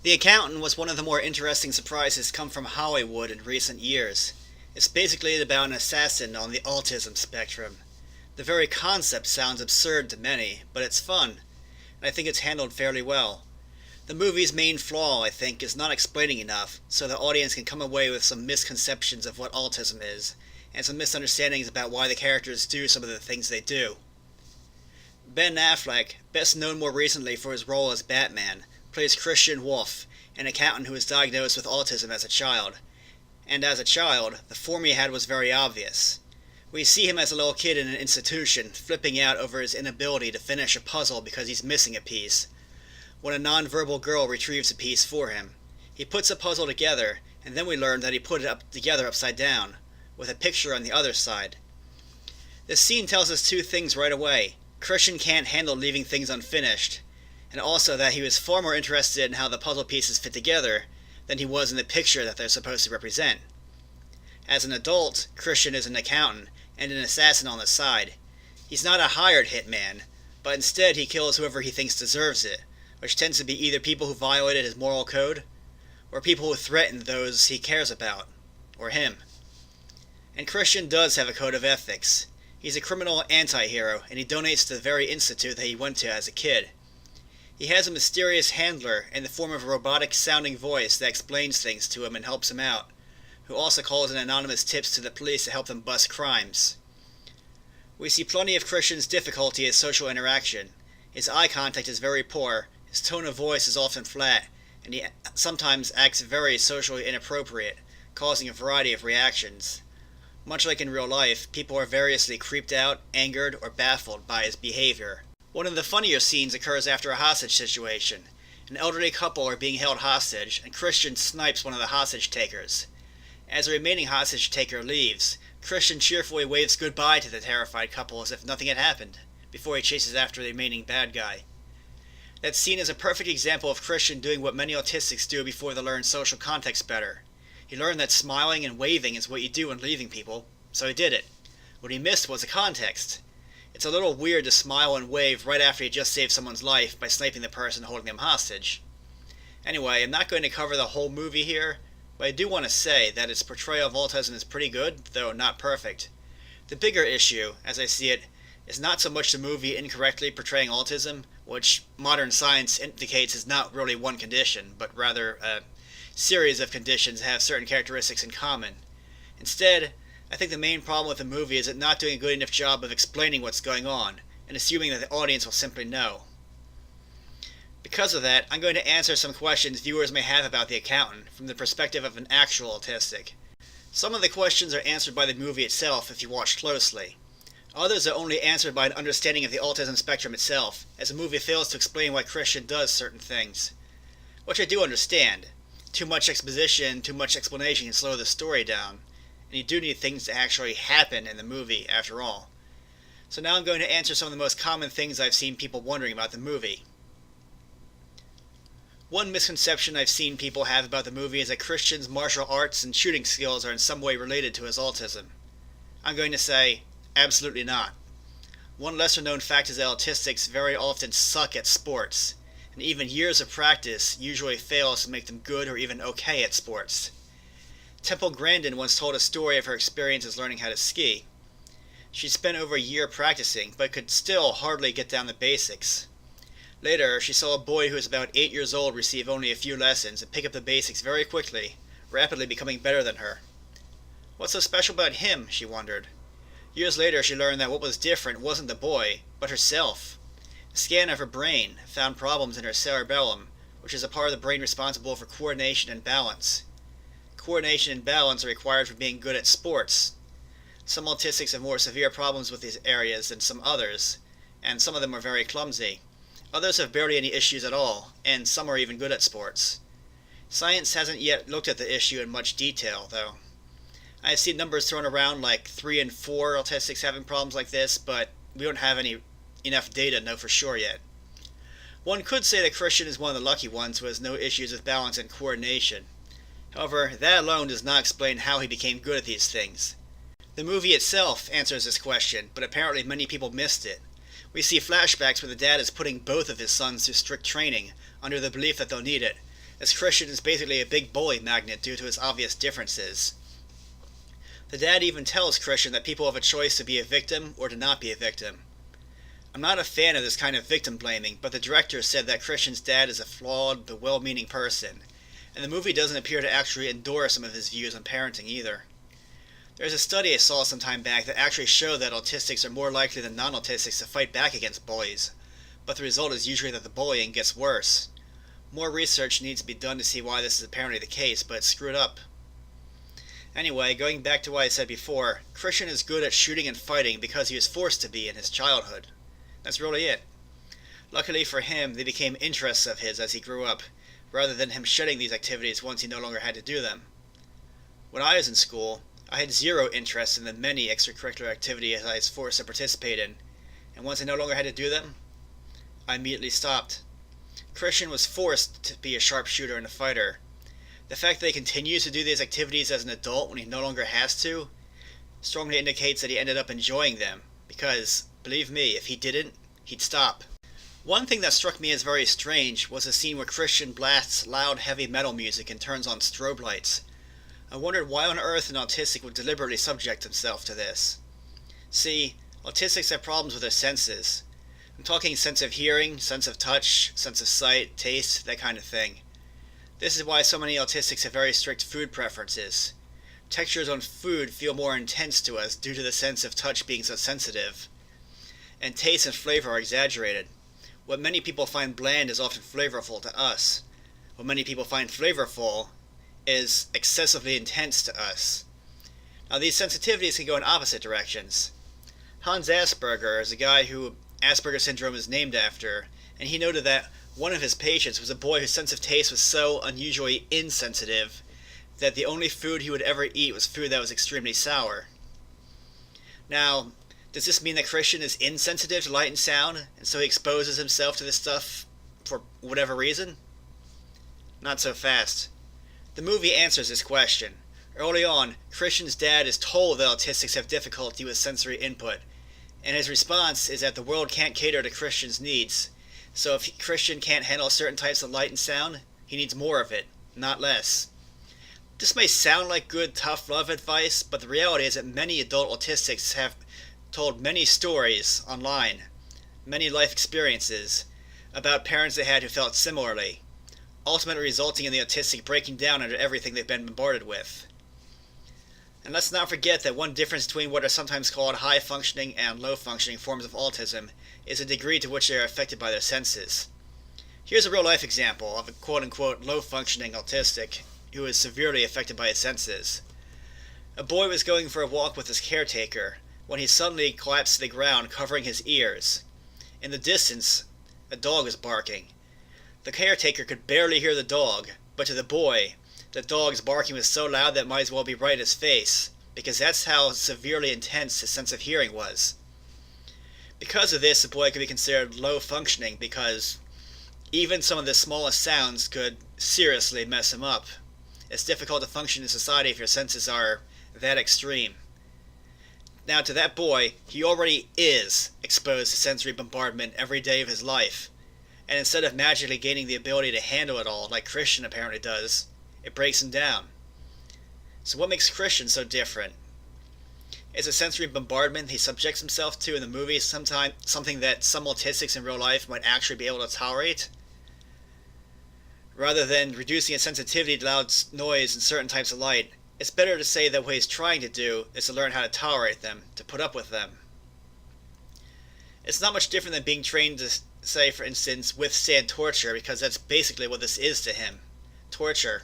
The Accountant was one of the more interesting surprises come from Hollywood in recent years. It's basically about an assassin on the autism spectrum. The very concept sounds absurd to many, but it's fun, and I think it's handled fairly well. The movie's main flaw, I think, is not explaining enough, so the audience can come away with some misconceptions of what autism is, and some misunderstandings about why the characters do some of the things they do. Ben Affleck, best known more recently for his role as Batman, plays Christian Wolff, an accountant who was diagnosed with autism as a child. And as a child, the form he had was very obvious. We see him as a little kid in an institution, flipping out over his inability to finish a puzzle because he's missing a piece, when a non-verbal girl retrieves a piece for him. He puts a puzzle together, and then we learn that he put it together upside down, with a picture on the other side. This scene tells us two things right away. Christian can't handle leaving things unfinished, and also that he was far more interested in how the puzzle pieces fit together than he was in the picture that they're supposed to represent. As an adult, Christian is an accountant and an assassin on the side. He's not a hired hitman, but instead he kills whoever he thinks deserves it, which tends to be either people who violated his moral code, or people who threaten those he cares about, or him. And Christian does have a code of ethics. He's a criminal anti-hero, and he donates to the very institute that he went to as a kid. He has a mysterious handler in the form of a robotic-sounding voice that explains things to him and helps him out, who also calls in anonymous tips to the police to help them bust crimes. We see plenty of Christian's difficulty in social interaction. His eye contact is very poor, his tone of voice is often flat, and he sometimes acts very socially inappropriate, causing a variety of reactions. Much like in real life, people are variously creeped out, angered, or baffled by his behavior. One of the funnier scenes occurs after a hostage situation. An elderly couple are being held hostage, and Christian snipes one of the hostage takers. As the remaining hostage taker leaves, Christian cheerfully waves goodbye to the terrified couple as if nothing had happened, before he chases after the remaining bad guy. That scene is a perfect example of Christian doing what many autistics do before they learn social context better. He learned that smiling and waving is what you do when leaving people, so he did it. What he missed was the context. It's a little weird to smile and wave right after you just saved someone's life by sniping the person holding them hostage. Anyway, I'm not going to cover the whole movie here, but I do want to say that its portrayal of autism is pretty good, though not perfect. The bigger issue, as I see it, is not so much the movie incorrectly portraying autism, which modern science indicates is not really one condition, but rather a series of conditions have certain characteristics in common. Instead, I think the main problem with the movie is it not doing a good enough job of explaining what's going on, and assuming that the audience will simply know. Because of that, I'm going to answer some questions viewers may have about The Accountant from the perspective of an actual autistic. Some of the questions are answered by the movie itself if you watch closely. Others are only answered by an understanding of the autism spectrum itself, as the movie fails to explain why Christian does certain things. Which I do understand. Too much exposition, too much explanation can slow the story down, and you do need things to actually happen in the movie, after all. So now I'm going to answer some of the most common things I've seen people wondering about the movie. One misconception I've seen people have about the movie is that Christian's martial arts and shooting skills are in some way related to his autism. I'm going to say, absolutely not. One lesser-known fact is that autistics very often suck at sports, and even years of practice usually fails to make them good or even okay at sports. Temple Grandin once told a story of her experiences learning how to ski. She spent over a year practicing, but could still hardly get down the basics. Later, she saw a boy who was about 8 years old receive only a few lessons and pick up the basics very quickly, rapidly becoming better than her. What's so special about him, she wondered. Years later, she learned that what was different wasn't the boy, but herself. A scan of her brain found problems in her cerebellum, which is a part of the brain responsible for coordination and balance. Coordination and balance are required for being good at sports. Some autistics have more severe problems with these areas than some others, and some of them are very clumsy. Others have barely any issues at all, and some are even good at sports. Science hasn't yet looked at the issue in much detail, though. I have seen numbers thrown around like 3 and 4 autistics having problems like this, but we don't have enough data to know for sure yet. One could say that Christian is one of the lucky ones who has no issues with balance and coordination. However, that alone does not explain how he became good at these things. The movie itself answers this question, but apparently many people missed it. We see flashbacks where the dad is putting both of his sons through strict training, under the belief that they'll need it, as Christian is basically a big bully magnet due to his obvious differences. The dad even tells Christian that people have a choice to be a victim or to not be a victim. I'm not a fan of this kind of victim blaming, but the director said that Christian's dad is a flawed but well-meaning person, and the movie doesn't appear to actually endorse some of his views on parenting either. There's a study I saw some time back that actually showed that autistics are more likely than non-autistics to fight back against bullies, but the result is usually that the bullying gets worse. More research needs to be done to see why this is apparently the case, but it's screwed up. Anyway, going back to what I said before, Christian is good at shooting and fighting because he was forced to be in his childhood. That's really it. Luckily for him, they became interests of his as he grew up, rather than him shedding these activities once he no longer had to do them. When I was in school, I had zero interest in the many extracurricular activities I was forced to participate in, and once I no longer had to do them, I immediately stopped. Christian was forced to be a sharpshooter and a fighter. The fact that he continues to do these activities as an adult when he no longer has to strongly indicates that he ended up enjoying them, because, believe me, if he didn't, he'd stop. One thing that struck me as very strange was a scene where Christian blasts loud heavy metal music and turns on strobe lights. I wondered why on earth an autistic would deliberately subject himself to this. See, autistics have problems with their senses. I'm talking sense of hearing, sense of touch, sense of sight, taste, that kind of thing. This is why so many autistics have very strict food preferences. Textures on food feel more intense to us due to the sense of touch being so sensitive. And taste and flavor are exaggerated. What many people find bland is often flavorful to us. What many people find flavorful is excessively intense to us. Now these sensitivities can go in opposite directions. Hans Asperger is a guy who Asperger syndrome is named after, and he noted that one of his patients was a boy whose sense of taste was so unusually insensitive that the only food he would ever eat was food that was extremely sour. Now, does this mean that Christian is insensitive to light and sound, and so he exposes himself to this stuff for whatever reason? Not so fast. The movie answers this question. Early on, Christian's dad is told that autistics have difficulty with sensory input, and his response is that the world can't cater to Christian's needs, so if Christian can't handle certain types of light and sound, he needs more of it, not less. This may sound like good, tough love advice, but the reality is that many adult autistics have told many stories online, many life experiences, about parents they had who felt similarly, ultimately resulting in the autistic breaking down under everything they've been bombarded with. And let's not forget that one difference between what are sometimes called high-functioning and low-functioning forms of autism is the degree to which they are affected by their senses. Here's a real-life example of a quote-unquote low-functioning autistic who is severely affected by his senses. A boy was going for a walk with his caretaker when he suddenly collapsed to the ground, covering his ears. In the distance, a dog was barking. The caretaker could barely hear the dog, but to the boy, the dog's barking was so loud that it might as well be right in his face, because that's how severely intense his sense of hearing was. Because of this, the boy could be considered low-functioning, because even some of the smallest sounds could seriously mess him up. It's difficult to function in society if your senses are that extreme. Now, to that boy, he already is exposed to sensory bombardment every day of his life, and instead of magically gaining the ability to handle it all, like Christian apparently does, it breaks him down. So what makes Christian so different? Is the sensory bombardment he subjects himself to in the movie something that some autistics in real life might actually be able to tolerate? Rather than reducing his sensitivity to loud noise and certain types of light, it's better to say that what he's trying to do is to learn how to tolerate them, to put up with them. It's not much different than being trained to, say, for instance, withstand torture, because that's basically what this is to him. Torture.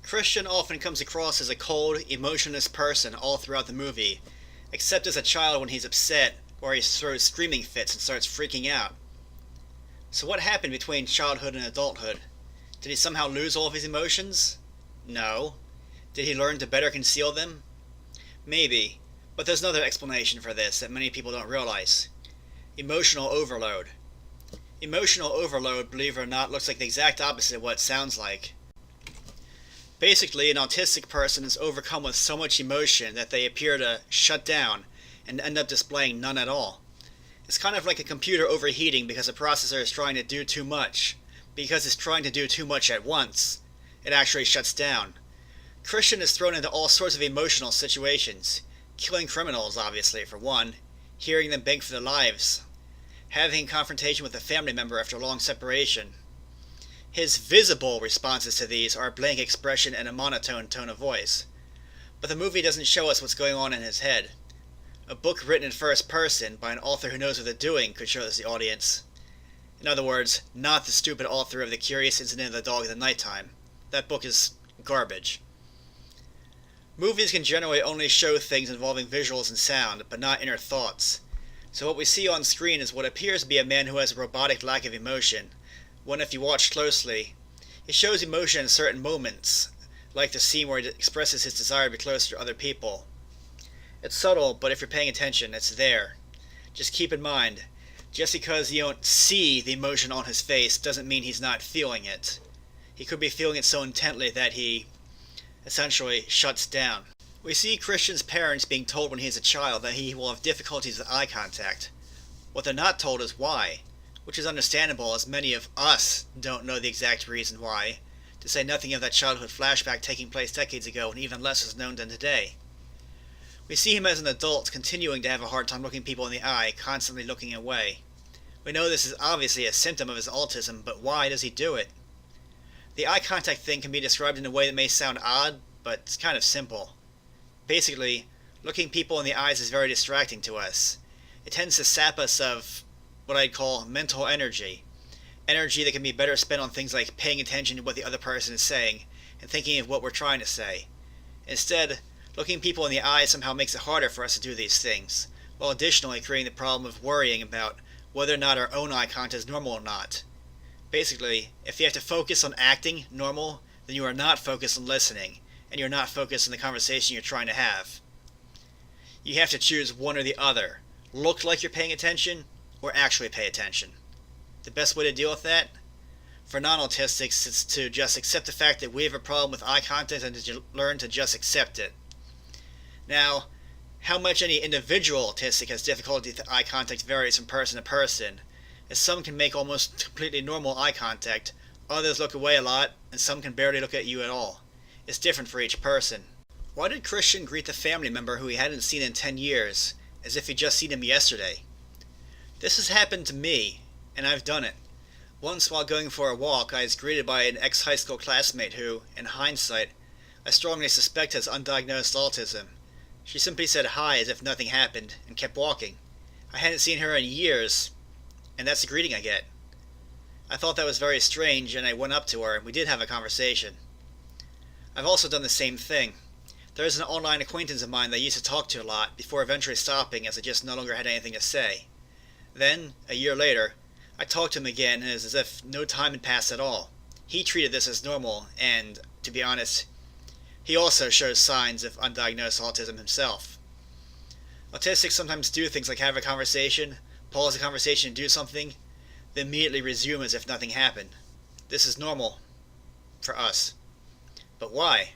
Christian often comes across as a cold, emotionless person all throughout the movie, except as a child when he's upset, or he throws screaming fits and starts freaking out. So what happened between childhood and adulthood? Did he somehow lose all of his emotions? No. Did he learn to better conceal them? Maybe, but there's another explanation for this that many people don't realize. Emotional overload. Emotional overload, believe it or not, looks like the exact opposite of what it sounds like. Basically, an autistic person is overcome with so much emotion that they appear to shut down and end up displaying none at all. It's kind of like a computer overheating because the processor is trying to do too much. Because it's trying to do too much at once, It actually shuts down. Christian is thrown into all sorts of emotional situations. Killing criminals, obviously, for one. Hearing them beg for their lives. Having a confrontation with a family member after a long separation. His visible responses to these are a blank expression and a monotone tone of voice. But the movie doesn't show us what's going on in his head. A book written in first person by an author who knows what they're doing could show this to the audience. In other words, not the stupid author of The Curious Incident of the Dog in the Nighttime. That book is garbage. Movies can generally only show things involving visuals and sound, but not inner thoughts. So what we see on screen is what appears to be a man who has a robotic lack of emotion, when if you watch closely, he shows emotion in certain moments, like the scene where he expresses his desire to be closer to other people. It's subtle, but if you're paying attention, it's there. Just keep in mind, just because you don't see the emotion on his face doesn't mean he's not feeling it. He could be feeling it so intently that he essentially shuts down. We see Christian's parents being told when he is a child that he will have difficulties with eye contact. What they're not told is why, which is understandable as many of us don't know the exact reason why, to say nothing of that childhood flashback taking place decades ago and even less is known than today. We see him as an adult continuing to have a hard time looking people in the eye, constantly looking away. We know this is obviously a symptom of his autism, but why does he do it? The eye contact thing can be described in a way that may sound odd, but it's kind of simple. Basically, looking people in the eyes is very distracting to us. It tends to sap us of what I'd call mental energy. Energy that can be better spent on things like paying attention to what the other person is saying and thinking of what we're trying to say. Instead, looking people in the eye somehow makes it harder for us to do these things, while additionally creating the problem of worrying about whether or not our own eye contact is normal or not. Basically, if you have to focus on acting normal, then you are not focused on listening, and you're not focused on the conversation you're trying to have. You have to choose one or the other. Look like you're paying attention, or actually pay attention. The best way to deal with that? For non-autistics, it's to just accept the fact that we have a problem with eye contact and to learn to just accept it. Now, how much any individual autistic has difficulty with eye contact varies from person to person, as some can make almost completely normal eye contact, others look away a lot, and some can barely look at you at all. It's different for each person. Why did Christian greet the family member who he hadn't seen in 10 years, as if he'd just seen him yesterday? This has happened to me, and I've done it. Once while going for a walk, I was greeted by an ex-high school classmate who, in hindsight, I strongly suspect has undiagnosed autism. She simply said hi as if nothing happened, and kept walking. I hadn't seen her in years, and that's the greeting I get. I thought that was very strange, and I went up to her, and we did have a conversation. I've also done the same thing. There is an online acquaintance of mine that I used to talk to a lot, before eventually stopping as I just no longer had anything to say. Then, a year later, I talked to him again, and it was as if no time had passed at all. He treated this as normal, and, to be honest, he also shows signs of undiagnosed autism himself. Autistics sometimes do things like have a conversation, pause the conversation and do something, then immediately resume as if nothing happened. This is normal for us. But why?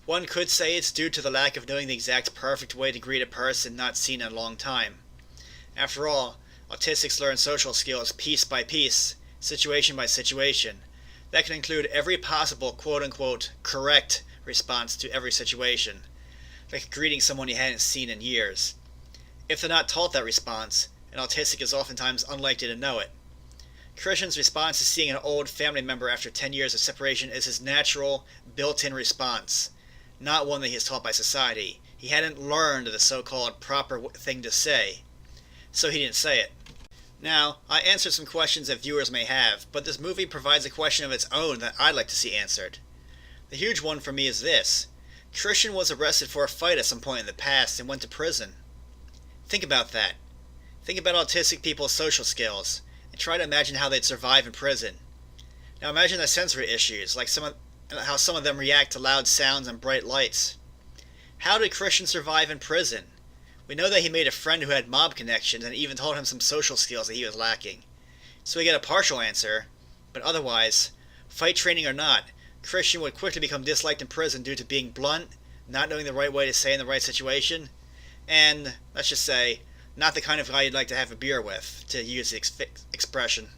One could say it's due to the lack of knowing the exact perfect way to greet a person not seen in a long time. After all, autistics learn social skills piece by piece, situation by situation. That can include every possible quote-unquote correct response to every situation, like greeting someone you hadn't seen in years. If they're not taught that response, an autistic is oftentimes unlikely to know it. Christian's response to seeing an old family member after 10 years of separation is his natural, built-in response, not one that he is taught by society. He hadn't learned the so-called proper thing to say, so he didn't say it. Now, I answered some questions that viewers may have, but this movie provides a question of its own that I'd like to see answered. The huge one for me is this. Christian was arrested for a fight at some point in the past and went to prison. Think about that. Think about autistic people's social skills, and try to imagine how they'd survive in prison. Now imagine the sensory issues, like how some of them react to loud sounds and bright lights. How did Christian survive in prison? We know that he made a friend who had mob connections and even taught him some social skills that he was lacking. So we get a partial answer, but otherwise, fight training or not, Christian would quickly become disliked in prison due to being blunt, not knowing the right way to say in the right situation, and, let's just say, not the kind of guy you'd like to have a beer with, to use the expression.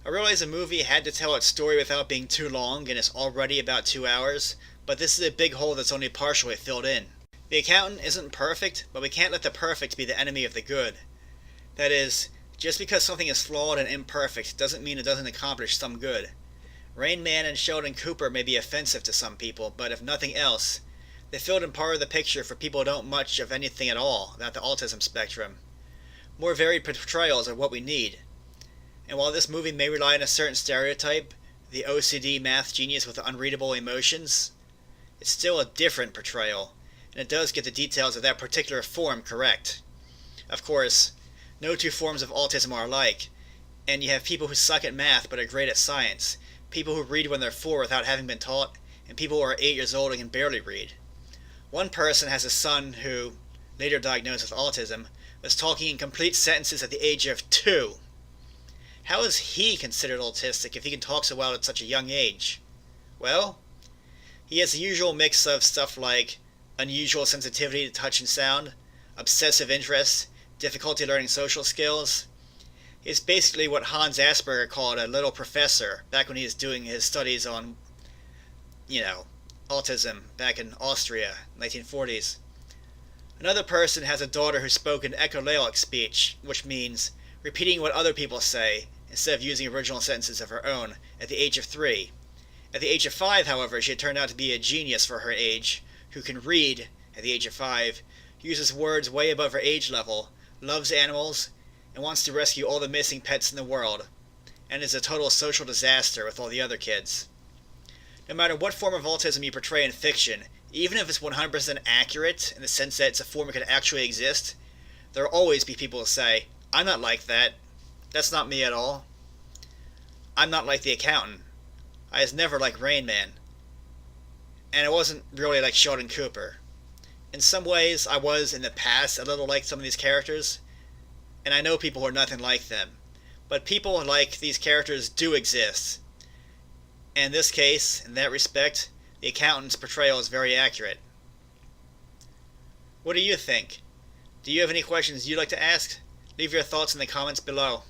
I realize a movie had to tell its story without being too long, and it's already about 2 hours, but this is a big hole that's only partially filled in. The Accountant isn't perfect, but we can't let the perfect be the enemy of the good. That is, just because something is flawed and imperfect doesn't mean it doesn't accomplish some good. Rain Man and Sheldon Cooper may be offensive to some people, but if nothing else, they filled in part of the picture for people who don't much of anything at all about the autism spectrum. More varied portrayals are what we need. And while this movie may rely on a certain stereotype, the OCD math genius with unreadable emotions, it's still a different portrayal, and it does get the details of that particular form correct. Of course, no two forms of autism are alike, and you have people who suck at math but are great at science, people who read when they're 4 without having been taught, and people who are 8 years old and can barely read. One person has a son who, later diagnosed with autism, was talking in complete sentences at the age of 2. How is he considered autistic if he can talk so well at such a young age? Well, he has the usual mix of stuff like unusual sensitivity to touch and sound, obsessive interests, difficulty learning social skills. He's basically what Hans Asperger called a little professor back when he was doing his studies on, autism back in Austria, 1940s. Another person has a daughter who spoke an echolalic speech, which means repeating what other people say instead of using original sentences of her own, at the age of 3. At the age of 5, however, she had turned out to be a genius for her age, who can read at the age of 5, uses words way above her age level, loves animals, and wants to rescue all the missing pets in the world, and is a total social disaster with all the other kids. No matter what form of autism you portray in fiction, even if it's 100% accurate in the sense that it's a form that could actually exist, there will always be people who say, I'm not like that. That's not me at all. I'm not like the Accountant. I was never like Rain Man. And I wasn't really like Sheldon Cooper. In some ways, I was in the past a little like some of these characters, and I know people who are nothing like them. But people like these characters do exist. And in this case, in that respect, the Accountant's portrayal is very accurate. What do you think? Do you have any questions you'd like to ask? Leave your thoughts in the comments below.